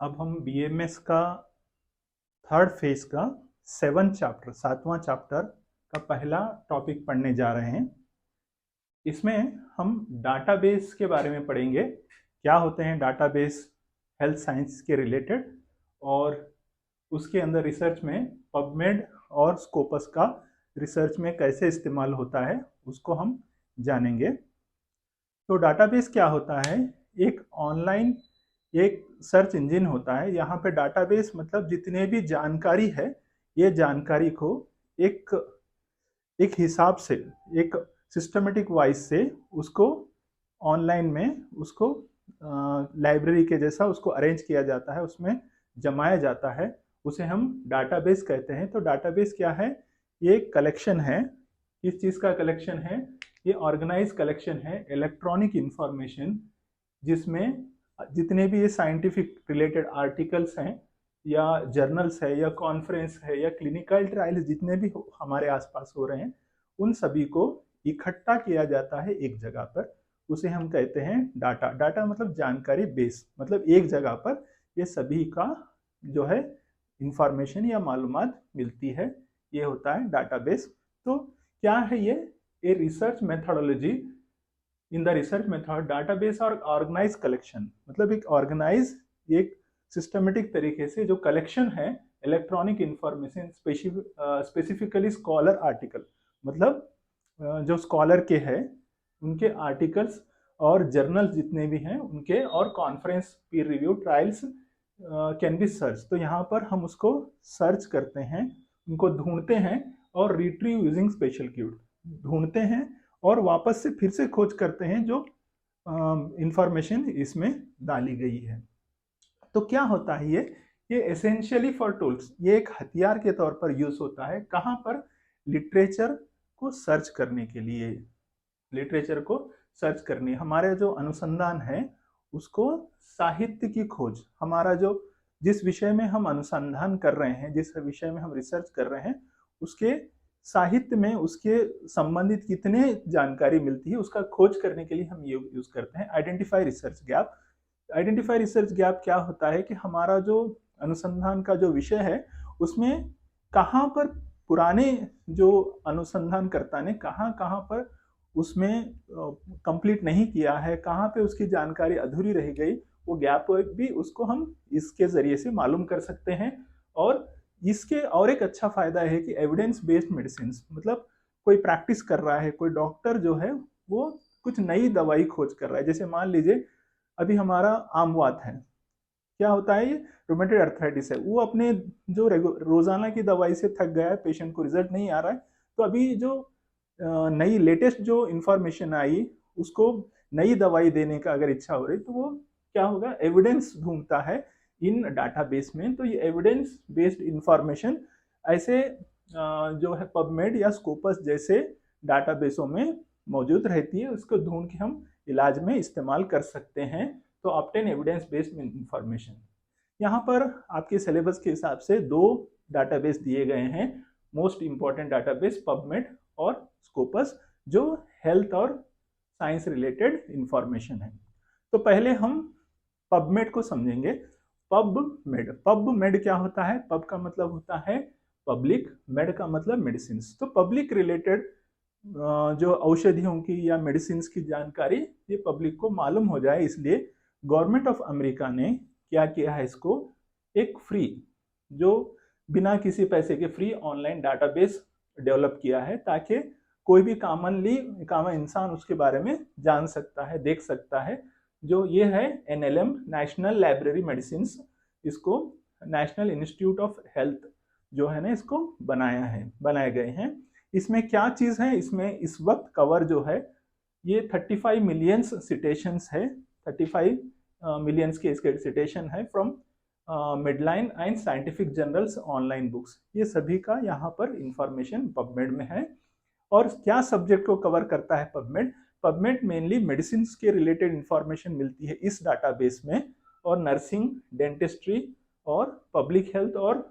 अब हम बीएमएस का थर्ड फेज का 7वां चैप्टर का पहला टॉपिक पढ़ने जा रहे हैं। इसमें हम डाटाबेस के बारे में पढ़ेंगे, क्या होते हैं डाटाबेस हेल्थ साइंस के रिलेटेड, और उसके अंदर रिसर्च में पबमेड और स्कोपस का रिसर्च में कैसे इस्तेमाल होता है उसको हम जानेंगे। तो डाटाबेस क्या होता है? एक ऑनलाइन एक सर्च इंजन होता है। यहाँ पे डाटाबेस मतलब जितने भी जानकारी है, ये जानकारी को एक एक हिसाब से, एक सिस्टमेटिक वाइज से उसको ऑनलाइन में उसको लाइब्रेरी के जैसा उसको अरेंज किया जाता है, उसमें जमाया जाता है, उसे हम डाटाबेस कहते हैं। तो डाटाबेस क्या है? ये एक कलेक्शन है। किस चीज़ का कलेक्शन है? ये ऑर्गेनाइज कलेक्शन है इलेक्ट्रॉनिक इंफॉर्मेशन, जिसमें जितने भी ये साइंटिफिक रिलेटेड आर्टिकल्स हैं या जर्नल्स है या कॉन्फ्रेंस है या क्लिनिकल ट्रायल्स जितने भी हमारे आसपास हो रहे हैं, उन सभी को इकट्ठा किया जाता है एक जगह पर। उसे हम कहते हैं डाटा। डाटा मतलब जानकारी, बेस मतलब एक जगह पर ये सभी का जो है इंफॉर्मेशन या मालूमात मिलती है, ये होता है डाटाबेस। तो क्या है ये? A research methodology. In the research method database और ऑर्गेनाइज कलेक्शन, मतलब एक ऑर्गेनाइज, एक सिस्टमेटिक तरीके से जो कलेक्शन है electronic information, specifically scholar article, मतलब जो स्कॉलर के हैं उनके आर्टिकल्स और जर्नल्स जितने भी हैं उनके, और conference, Pir review, trials can be search. तो यहाँ पर हम उसको सर्च करते हैं, उनको ढूंढते हैं और रिट्रीव यूजिंग स्पेशल कीवर्ड, ढूंढते हैं और वापस से फिर से खोज करते हैं जो इंफॉर्मेशन इसमें डाली गई है। तो क्या होता है ये एसेंशियली फॉर टूल्स, ये एक हथियार के तौर पर यूज होता है। कहाँ पर? लिटरेचर को सर्च करने के लिए। लिटरेचर को सर्च करनी, हमारे जो अनुसंधान है उसको, साहित्य की खोज, हमारा जो जिस विषय में हम अनुसंधान कर रहे हैं, जिस विषय में हम रिसर्च कर रहे हैं, उसके साहित्य में उसके संबंधित कितने जानकारी मिलती है उसका खोज करने के लिए हम ये यूज करते हैं। Identify research gap. Identify research gap क्या होता है कि हमारा जो अनुसंधान का जो विषय है उसमें कहाँ पर पुराने जो अनुसंधानकर्ता ने कहाँ कहाँ पर उसमें कंप्लीट नहीं किया है, कहाँ पे उसकी जानकारी अधूरी रह गई, वो गैप भी उसको हम इसके जरिए से मालूम कर सकते हैं। और इसके और एक अच्छा फायदा है कि एविडेंस बेस्ड मेडिसिन, मतलब कोई प्रैक्टिस कर रहा है, कोई डॉक्टर जो है वो कुछ नई दवाई खोज कर रहा है। जैसे मान लीजिए अभी हमारा आमवात है, क्या होता है, ये रोमेटॉइड अर्थराइटिस है, वो अपने जो रोजाना की दवाई से थक गया है, पेशेंट को रिजल्ट नहीं आ रहा है, तो अभी जो नई लेटेस्ट जो इंफॉर्मेशन आई उसको नई दवाई देने का अगर इच्छा हो रही, तो वो क्या होगा, एविडेंस ढूंढता है इन डाटाबेस में। तो ये एविडेंस बेस्ड इंफॉर्मेशन ऐसे जो है पबमेड या स्कोपस जैसे डाटाबेसों में मौजूद रहती है, उसको ढूंढ के हम इलाज में इस्तेमाल कर सकते हैं। तो ऑब्टेन एविडेंस बेस्ड इंफॉर्मेशन। यहाँ पर आपके सिलेबस के हिसाब से दो डाटाबेस दिए गए हैं, मोस्ट इंपॉर्टेंट डाटाबेस पबमेड और स्कोपस, जो हेल्थ और साइंस रिलेटेड इंफॉर्मेशन है। तो पहले हम पबमेड को समझेंगे। पबमेड क्या होता है? पब का मतलब होता है पब्लिक, मेड का मतलब मेडिसिन। तो पब्लिक रिलेटेड जो औषधियों की या मेडिसिन की जानकारी ये पब्लिक को मालूम हो जाए, इसलिए गवर्नमेंट ऑफ अमेरिका ने क्या किया है, इसको एक फ्री, जो बिना किसी पैसे के फ्री ऑनलाइन डाटाबेस डेवलप किया है, ताकि कोई भी कॉमन इंसान उसके बारे में जान सकता है, देख सकता है। जो ये है एनएलएम, नेशनल लाइब्रेरी मेडिसिन, इसको नेशनल इंस्टीट्यूट ऑफ हेल्थ जो है ना, इसको बनाए गए हैं। इसमें क्या चीज है? इसमें इस वक्त कवर जो है ये 35 मिलियंस सिटेशंस है, 35 मिलियंस के इसके सिटेशन है from midline and scientific journals, online books, ये सभी का यहाँ पर इंफॉर्मेशन पबमेड में है। और क्या सब्जेक्ट को कवर करता है पबमेड? पबमेड मेनली मेडिसिन के रिलेटेड इंफॉर्मेशन मिलती है इस डाटाबेस में, और नर्सिंग, डेंटिस्ट्री और पब्लिक हेल्थ और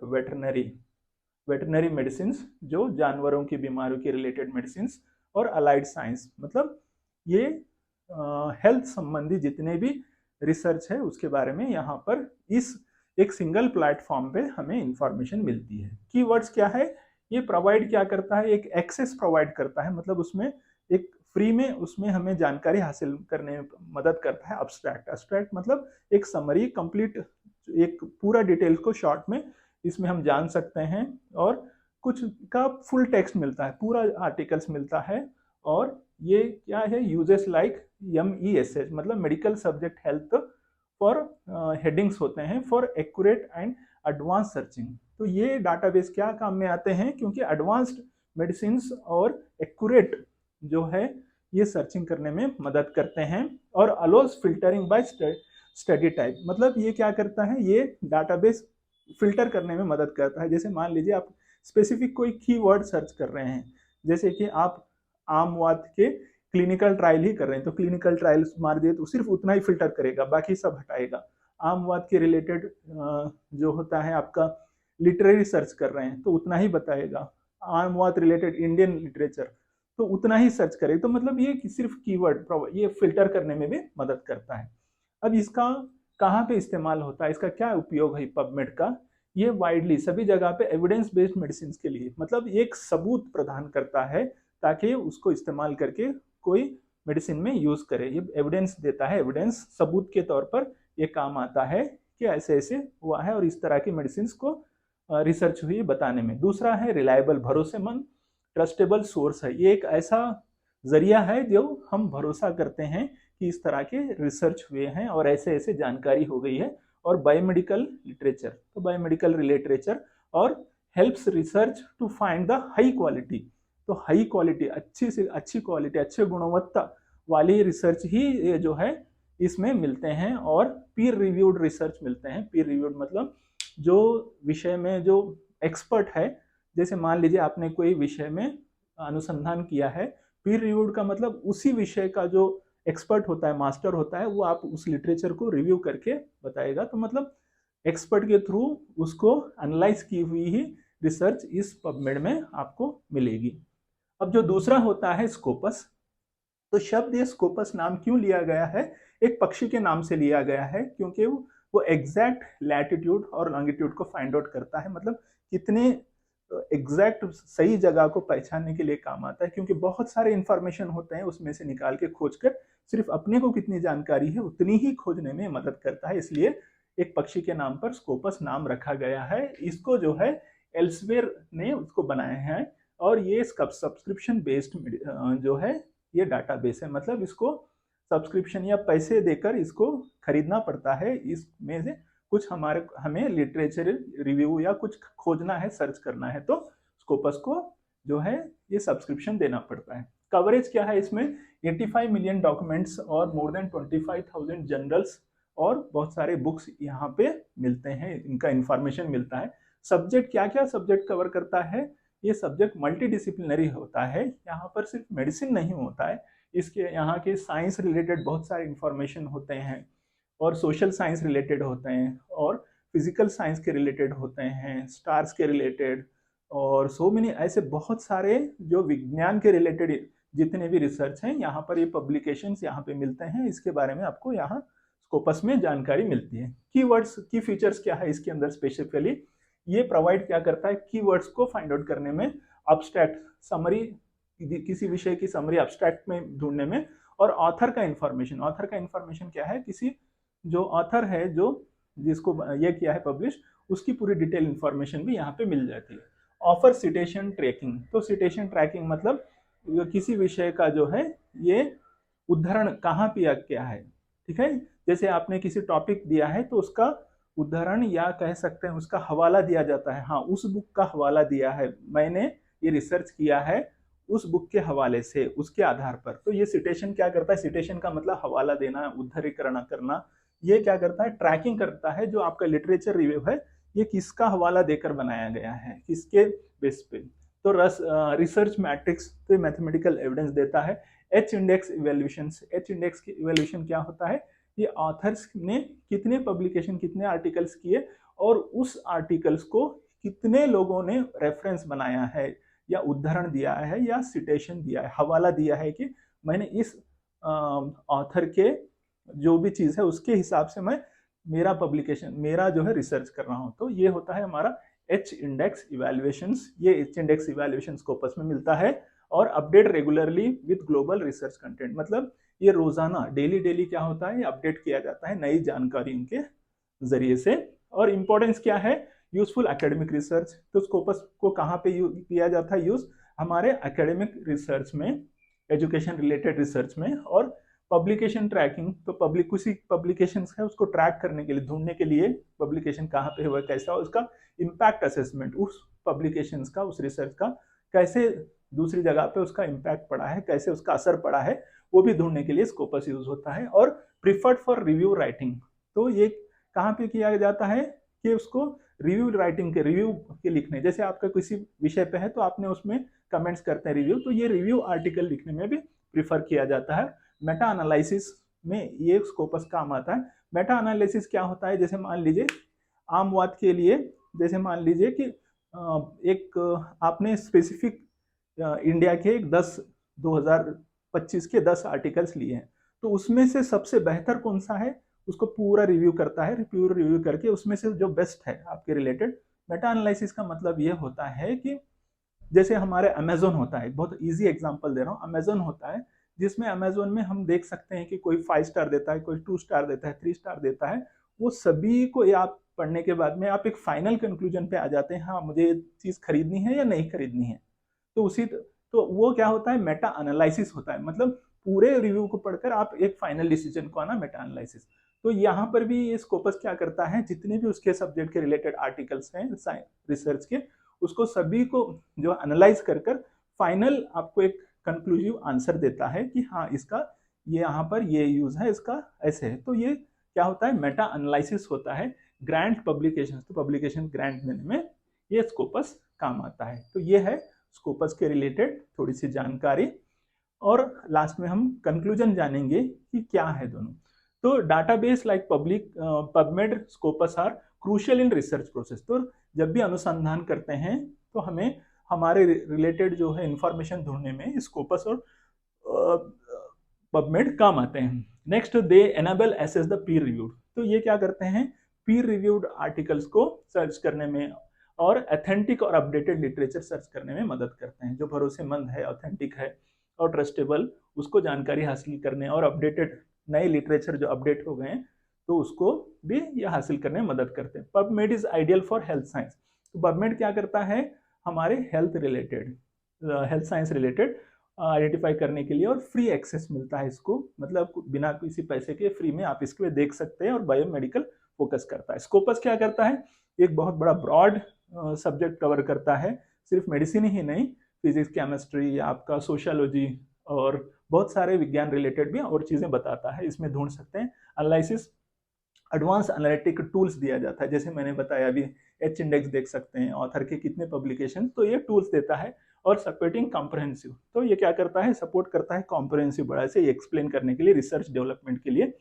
वेटरनरी मेडिसिन, जो जानवरों की बीमारियों के रिलेटेड मेडिसिन, और अलाइड साइंस, मतलब ये हेल्थ संबंधी जितने भी रिसर्च है उसके बारे में यहाँ पर इस एक सिंगल प्लेटफॉर्म पे हमें इंफॉर्मेशन मिलती है। कीवर्ड्स क्या है, ये प्रोवाइड क्या करता है, एक एक्सेस प्रोवाइड करता है, मतलब उसमें एक फ्री में उसमें हमें जानकारी हासिल करने में मदद करता है। अब्स्ट्रैक्ट, अब्स्ट्रैक्ट मतलब एक समरी, कंप्लीट, एक पूरा डिटेल को शॉर्ट में इसमें हम जान सकते हैं, और कुछ का फुल टेक्स्ट मिलता है, पूरा आर्टिकल्स मिलता है। और ये क्या है, यूजेस लाइक MESH मतलब medical subject health for headings होते हैं for accurate and advance searching. तो ये डाटाबेस क्या काम में आते हैं, क्योंकि एडवांस्ड मेडिसिन और एक्यूरेट जो है ये सर्चिंग करने में मदद करते हैं। और allows filtering bye study type, मतलब ये क्या करता है, ये डाटाबेस फिल्टर करने में मदद करता है। जैसे मान लीजिए आप स्पेसिफिक कोई कीवर्ड सर्च कर रहे हैं, जैसे कि आप आमवात के क्लिनिकल ट्रायल ही कर रहे हैं, तो क्लिनिकल ट्रायल मार दिए तो सिर्फ उतना ही फिल्टर करेगा, बाकी सब हटाएगा। आमवात के रिलेटेड जो होता है आपका लिटरेरी सर्च कर रहे हैं तो उतना ही बताएगा। आमवात रिलेटेड इंडियन लिटरेचर तो उतना ही सर्च करेगा। तो मतलब ये सिर्फ कीवर्ड ये फिल्टर करने में भी मदद करता है। अब इसका कहाँ पे इस्तेमाल होता है, इसका क्या उपयोग है पबमेड का, ये वाइडली सभी जगह पे एविडेंस बेस्ड मेडिसिन के लिए, मतलब एक सबूत प्रदान करता है ताकि उसको इस्तेमाल करके कोई मेडिसिन में यूज करे। ये एविडेंस देता है, एविडेंस सबूत के तौर पर ये काम आता है कि ऐसे ऐसे हुआ है और इस तरह की मेडिसिन को रिसर्च हुई बताने में। दूसरा है रिलायबल, भरोसेमंद, ट्रस्टेबल सोर्स है। ये एक ऐसा जरिया है जो हम भरोसा करते हैं कि इस तरह के रिसर्च हुए हैं और ऐसे ऐसे जानकारी हो गई है। और बायोमेडिकल लिटरेचर, तो बायोमेडिकल लिटरेचर और helps research to find the high quality. तो हाई क्वालिटी, अच्छी से अच्छी क्वालिटी, अच्छे गुणवत्ता वाली रिसर्च ही जो है इसमें मिलते हैं। और पीर रिव्यूड रिसर्च मिलते हैं। पीर रिव्यूड मतलब जो विषय में जो एक्सपर्ट है, जैसे मान लीजिए आपने कोई विषय में अनुसंधान किया है, पीर रिव्यूड का मतलब उसी विषय का जो एक्सपर्ट होता है, मास्टर होता है, वो आप उस लिटरेचर को रिव्यू करके बताएगा। तो मतलब एक्सपर्ट के थ्रू उसको एनालाइज की हुई ही रिसर्च इस पबमेड में आपको मिलेगी। अब जो दूसरा होता है स्कोपस, तो शब्द ये स्कोपस नाम क्यों लिया गया है, एक पक्षी के नाम से लिया गया है, क्योंकि वो एग्जैक्ट लैटिट्यूड और लॉन्गिट्यूड को फाइंड आउट करता है, मतलब कितने एग्जैक्ट सही जगह को पहचानने के लिए काम आता है। क्योंकि बहुत सारे इंफॉर्मेशन होते हैं, उसमें से निकाल के खोज कर सिर्फ अपने को कितनी जानकारी है उतनी ही खोजने में मदद करता है। इसलिए एक पक्षी के नाम पर स्कोपस नाम रखा गया है। इसको जो है एल्सवेयर ने उसको बनाया है, और ये सब्सक्रिप्शन बेस्ड जो है ये डाटाबेस है, मतलब इसको सब्सक्रिप्शन या पैसे देकर इसको खरीदना पड़ता है। इसमें से कुछ हमें लिटरेचर रिव्यू या कुछ खोजना है, सर्च करना है, तो स्कोपस को जो है ये सब्सक्रिप्शन देना पड़ता है। कवरेज क्या है इसमें, 85 मिलियन डॉक्यूमेंट्स और मोर देन 25,000 जर्नल्स और बहुत सारे बुक्स यहाँ पे मिलते हैं, इनका इंफॉर्मेशन मिलता है। सब्जेक्ट क्या क्या सब्जेक्ट कवर करता है, ये सब्जेक्ट मल्टी डिसिप्लिनरी होता है। यहाँ पर सिर्फ मेडिसिन नहीं होता है, इसके यहाँ के साइंस रिलेटेड बहुत सारे इंफॉर्मेशन होते हैं, और सोशल साइंस रिलेटेड होते हैं, और फिजिकल साइंस के रिलेटेड होते हैं, स्टार्स के रिलेटेड, और सो मेनी ऐसे बहुत सारे जो विज्ञान के रिलेटेड जितने भी रिसर्च हैं यहाँ पर, ये पब्लिकेशंस यहाँ पे मिलते हैं। इसके बारे में आपको यहाँ स्कोपस में जानकारी मिलती है। कीवर्ड्स की फीचर्स क्या है इसके अंदर स्पेसिफिकली, ये प्रोवाइड क्या करता है, कीवर्ड्स को फाइंड आउट करने में, अब्स्ट्रैक्ट समरी, किसी विषय की समरी अब्स्ट्रैक्ट में ढूंढने में, और ऑथर का इंफॉर्मेशन। ऑथर का इंफॉर्मेशन क्या है, किसी जो ऑथर है जो जिसको ये किया है पब्लिश, उसकी पूरी डिटेल इंफॉर्मेशन भी यहाँ पे मिल जाती है। ऑफर सिटेशन ट्रैकिंग, तो सिटेशन ट्रैकिंग मतलब किसी विषय का जो है ये उद्धरण कहाँ पे क्या है, ठीक है। जैसे आपने किसी टॉपिक दिया है तो उसका उद्धरण या कह सकते हैं उसका हवाला दिया जाता है, हाँ उस बुक का हवाला दिया है, मैंने ये रिसर्च किया है उस बुक के हवाले से, उसके आधार पर। तो ये सिटेशन क्या करता है, सिटेशन का मतलब हवाला देना, उद्धरीकरण करना। ये क्या करता है, ट्रैकिंग करता है जो आपका लिटरेचर रिव्यू है ये किसका हवाला देकर बनाया गया है, किसके बेस पे। तो रिसर्च मैट्रिक्स तो मैथमेटिकल एविडेंस देता है। H index evaluation, H index की इवेल्यूशन क्या होता है, ये ऑथर्स ने कितने पब्लिकेशन, कितने आर्टिकल्स किए और उस आर्टिकल्स को कितने लोगों ने रेफरेंस बनाया है या उद्धरण दिया है या सिटेशन दिया है, हवाला दिया है कि मैंने इस ऑथर के जो भी चीज़ है उसके हिसाब से मैं मेरा पब्लिकेशन, मेरा जो है रिसर्च कर रहा हूँ, तो ये होता है हमारा एच इंडेक्स इवैल्यूएशंस। ये एच इंडेक्स इवैल्यूएशन स्कोपस में मिलता है और update regularly with global research content, मतलब ये रोजाना डेली क्या होता है, ये अपडेट किया जाता है नई जानकारी उनके जरिए से। और इम्पोर्टेंस क्या है, यूजफुल एकेडमिक रिसर्च। तो स्कोपस को कहाँ पे किया जाता है यूज, हमारे एकेडमिक रिसर्च में, एजुकेशन रिलेटेड रिसर्च में। और पब्लिकेशन ट्रैकिंग, तो किसी पब्लिकेशन है उसको ट्रैक करने के लिए, ढूंढने के लिए पब्लिकेशन कहाँ पे हुआ, कैसा, उसका इम्पैक्ट असेसमेंट, उस पब्लिकेशन का, उस रिसर्च का कैसे दूसरी जगह पे उसका इम्पैक्ट पड़ा है, कैसे उसका असर पड़ा है, वो भी ढूंढने के लिए स्कोपस यूज होता है। और प्रिफर्ड फॉर रिव्यू राइटिंग, तो ये कहाँ पे किया जाता है कि उसको रिव्यू राइटिंग के, रिव्यू के लिखने, जैसे आपका किसी विषय पे है तो आपने उसमें कमेंट्स करते हैं रिव्यू, तो ये रिव्यू आर्टिकल लिखने में भी प्रिफर किया जाता है। मेटा एनालिसिस में ये स्कोपस काम आता है। मेटा एनालिसिस क्या होता है, जैसे मान लीजिए आमवाद के लिए, जैसे मान लीजिए कि एक आपने स्पेसिफिक इंडिया के 2025 के 10 आर्टिकल्स लिए हैं, तो उसमें से सबसे बेहतर कौन सा है उसको पूरा रिव्यू करता है, पूरा रिव्यू करके उसमें से जो बेस्ट है आपके रिलेटेड। मेटा एनालिसिस का मतलब ये होता है कि जैसे हमारे अमेजोन होता है, बहुत इजी एग्जांपल दे रहा हूँ, अमेजोन होता है जिसमें अमेजोन में हम देख सकते हैं कि कोई 5 स्टार देता है, कोई 2 स्टार देता है, 3 स्टार देता है। वो सभी को आप पढ़ने के बाद में आप एक फाइनल कंक्लूजन पे आ जाते हैं, हाँ मुझे ये चीज़ खरीदनी है या नहीं खरीदनी है। तो तो वो क्या होता है, मेटा एनालिसिस होता है, मतलब पूरे रिव्यू को पढ़कर आप एक फाइनल डिसीजन को आना, मेटा एनालिसिस। तो यहाँ पर भी ये स्कोपस क्या करता है, जितने भी उसके सब्जेक्ट के रिलेटेड आर्टिकल्स हैं रिसर्च के, उसको सभी को जो एनालाइज कर फाइनल आपको एक कंक्लूसिव आंसर देता है कि हाँ इसका ये यहाँ पर ये यूज है, इसका ऐसे है। तो ये क्या होता है, मेटा एनालिसिस होता है। ग्रांट पब्लिकेशन, तो पब्लिकेशन ग्रांट देने में ये स्कोपस काम आता है। तो ये है स्कोपस के रिलेटेड थोड़ी सी जानकारी। और लास्ट में हम कंक्लूजन जानेंगे कि क्या है दोनों। तो database like PubMed, Scopus are crucial in research process. तो जब भी अनुसंधान करते हैं तो हमें हमारे रिलेटेड जो है इंफॉर्मेशन ढूंढने में स्कोपस और पबमेड काम आते हैं। Next, they enable access the peer reviewed. तो ये क्या करते हैं, पीर रिव्यूड आर्टिकल्स को सर्च करने में और अथेंटिक और अपडेटेड लिटरेचर सर्च करने में मदद करते हैं। जो भरोसेमंद है, ऑथेंटिक है और ट्रस्टेबल, उसको जानकारी हासिल करने और अपडेटेड नए लिटरेचर जो अपडेट हो गए हैं तो उसको भी ये हासिल करने में मदद करते हैं। PubMed is ideal for health science. तो पबमेड क्या करता है, हमारे health related, health science related identify करने के लिए, और फ्री एक्सेस मिलता है इसको, मतलब बिना किसी पैसे के फ्री में आप इसके देख सकते हैं। और बायोमेडिकल फोकस करता है। स्कोपस क्या करता है, एक बहुत बड़ा ब्रॉड सब्जेक्ट कवर करता है, सिर्फ मेडिसिन ही नहीं, फिजिक्स, केमिस्ट्री, आपका सोशियोलॉजी और बहुत सारे विज्ञान रिलेटेड भी और चीज़ें बताता है, इसमें ढूंढ सकते हैं। एनालिसिस, एडवांस एनालिटिक टूल्स दिया जाता है, जैसे मैंने बताया अभी एच इंडेक्स देख सकते हैं, ऑथर के कितने पब्लिकेशन, तो ये टूल्स देता है। और सपोर्टिंग कॉम्प्रहेंसिव, तो ये क्या करता है, सपोर्ट करता है कॉम्प्रहेंसिव, बड़ा से एक्सप्लेन करने के लिए, रिसर्च डेवलपमेंट के लिए।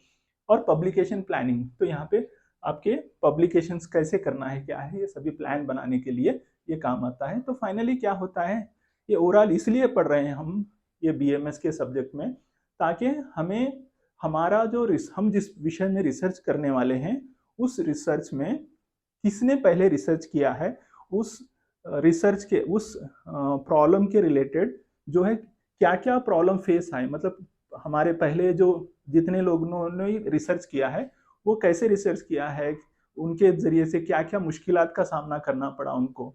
और पब्लिकेशन प्लानिंग, तो यहाँ पे आपके पब्लिकेशंस कैसे करना है, क्या है, ये सभी प्लान बनाने के लिए ये काम आता है। तो फाइनली क्या होता है, ये ओवरऑल इसलिए पढ़ रहे हैं हम ये बीएमएस के सब्जेक्ट में, ताकि हमें हमारा जो हम जिस विषय में रिसर्च करने वाले हैं उस रिसर्च में किसने पहले रिसर्च किया है, उस रिसर्च के उस प्रॉब्लम के रिलेटेड जो है क्या क्या प्रॉब्लम फेस आए, मतलब हमारे पहले जो जितने लोगों ने रिसर्च किया है वो कैसे रिसर्च किया है, उनके जरिए से क्या क्या मुश्किलात का सामना करना पड़ा उनको,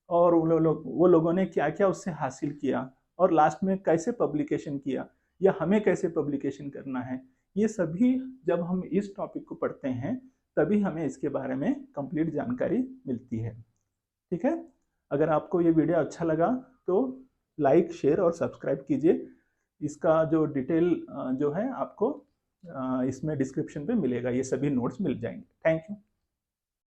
और वो लोगों ने क्या क्या उससे हासिल किया, और लास्ट में कैसे पब्लिकेशन किया, या हमें कैसे पब्लिकेशन करना है। ये सभी जब हम इस टॉपिक को पढ़ते हैं तभी हमें इसके बारे में कंप्लीट जानकारी मिलती है। ठीक है, अगर आपको ये वीडियो अच्छा लगा तो लाइक, शेयर और सब्सक्राइब कीजिए। इसका जो डिटेल जो है आपको इसमें डिस्क्रिप्शन पे मिलेगा, ये सभी नोट्स मिल जाएंगे। Thank you.